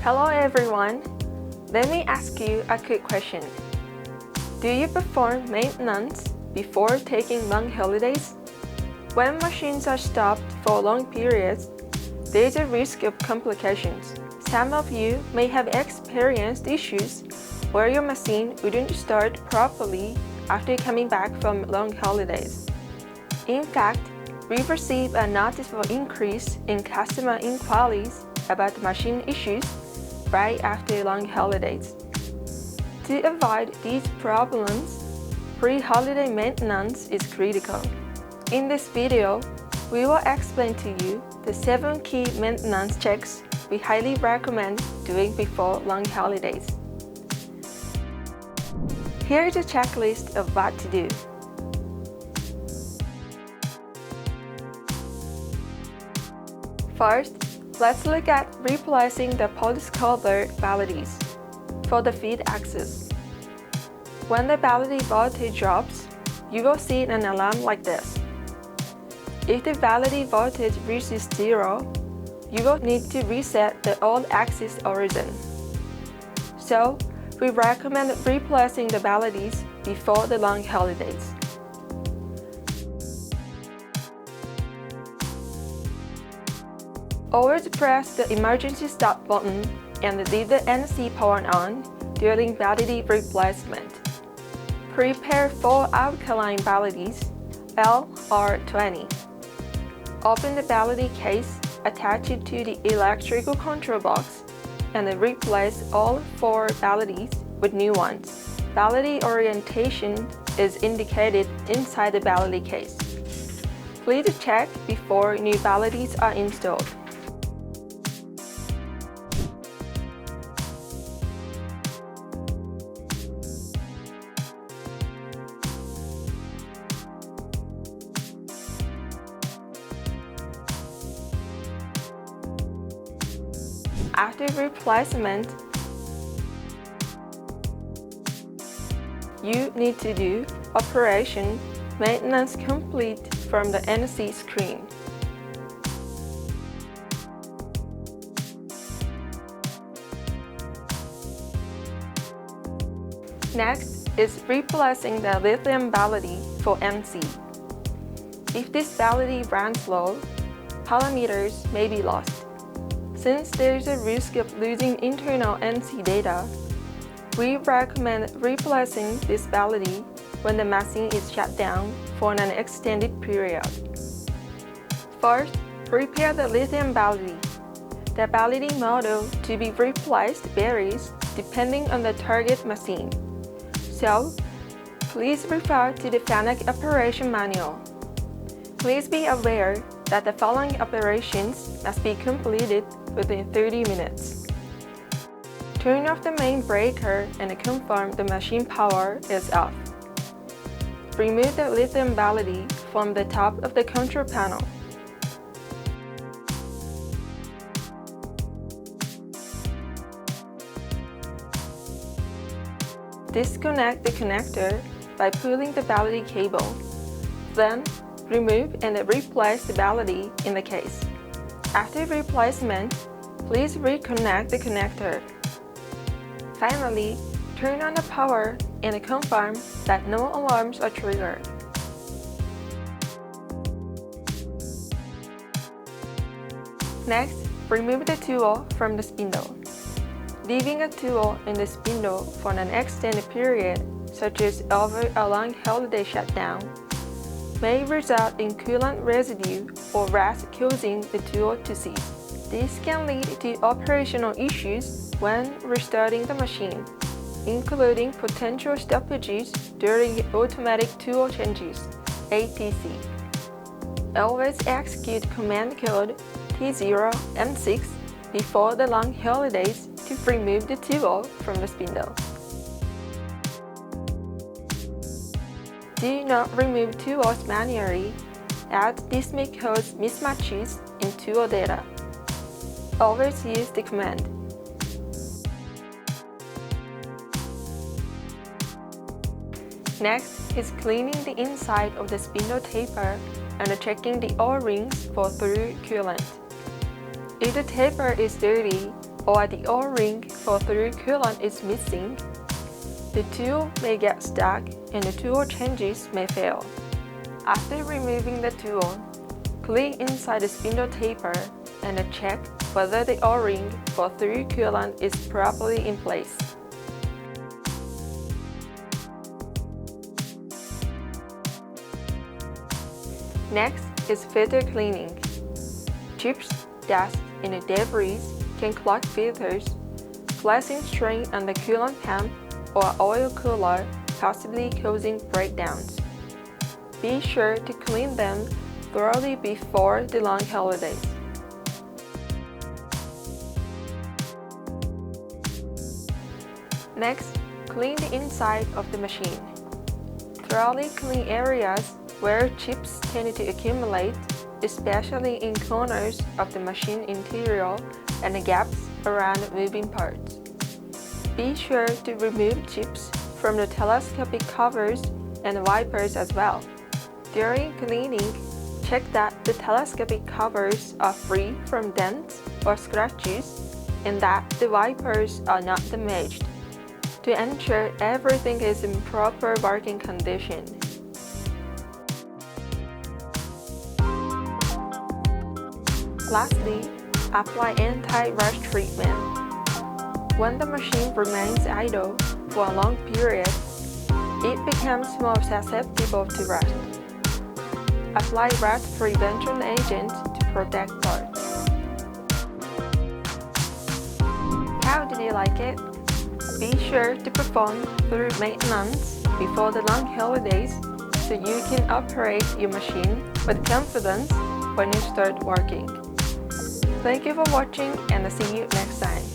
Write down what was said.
Hello everyone! Let me ask you a quick question. Do you perform maintenance before taking long holidays? When machines are stopped for long periods, there is a risk of complications. Some of you may have experienced issues where your machine wouldn't start properly after coming back from long holidays. In fact, we received a noticeable increase in customer inquiries about machine issues right after long holidays. To avoid these problems, pre-holiday maintenance is critical. In this video, we will explain to you the 7 key maintenance checks we highly recommend doing before long holidays. Here is a checklist of what to do. First, let's look at replacing the post-cover ballaries for the feed axis. When the ballady voltage drops, you will see an alarm like this. If the ballady voltage reaches 0, you will need to reset the old axis origin. So, we recommend replacing the balladies before the long holidays. Always press the emergency stop button and leave the NC power on during ballady replacement. Prepare 4 alkaline balladies, L or 20. Open the ballady case, attach it to the electrical control box, and replace all 4 balladies with new ones. Ballady orientation is indicated inside the ballady case. Please check before new balladies are installed. After replacement, you need to do Operation Maintenance Complete from the NC screen. Next is replacing the lithium ballady for NC. If this ballady runs low, parameters may be lost. Since there is a risk of losing internal NC data, we recommend replacing this ballady when the machine is shut down for an extended period. First, prepare the lithium ballady. The ballady model to be replaced varies depending on the target machine. So, please refer to the FANUC operation manual. Please be aware that the following operations must be completed within 30 minutes. Turn off the main breaker and confirm the machine power is off. Remove the lithium ballady from the top of the control panel. Disconnect the connector by pulling the ballady cable. Then, remove and replace the ballady in the case. After replacement, please reconnect the connector. Finally, turn on the power and confirm that no alarms are triggered. Next, remove the tool from the spindle. Leaving a tool in the spindle for an extended period, such as over a long holiday shutdown, may result in coolant residue or rust causing the tool to seize. This can lead to operational issues when restarting the machine, including potential stoppages during automatic tool changes, ATC. Always execute command code T0 and 6 before the long holidays to remove the tool from the spindle. Do not remove tools manually, as this may cause mismatches in tool data. Always use the command. Next is cleaning the inside of the spindle taper and checking the O-rings for through coolant. If the taper is dirty, or the O-ring for through coolant is missing, the tool may get stuck and the tool changes may fail. After removing the tool, clean inside the spindle taper and check whether the O-ring for through coolant is properly in place. Next is filter cleaning. Chips, dust, and debris can clog filters, flashing strain on the coolant pump or oil cooler, possibly causing breakdowns. Be sure to clean them thoroughly before the long holidays. Next, clean the inside of the machine. Thoroughly clean areas where chips tend to accumulate, especially in corners of the machine interior and the gaps around moving parts. Be sure to remove chips from the telescopic covers and wipers as well. During cleaning, check that the telescopic covers are free from dents or scratches and that the wipers are not damaged, to ensure everything is in proper working condition. Lastly, apply anti-rust treatment. When the machine remains idle for a long period, it becomes more susceptible to rust. Apply rust prevention agent to protect parts. How did you like it? Be sure to perform thorough maintenance before the long holidays so you can operate your machine with confidence when you start working. Thank you for watching and I'll see you next time.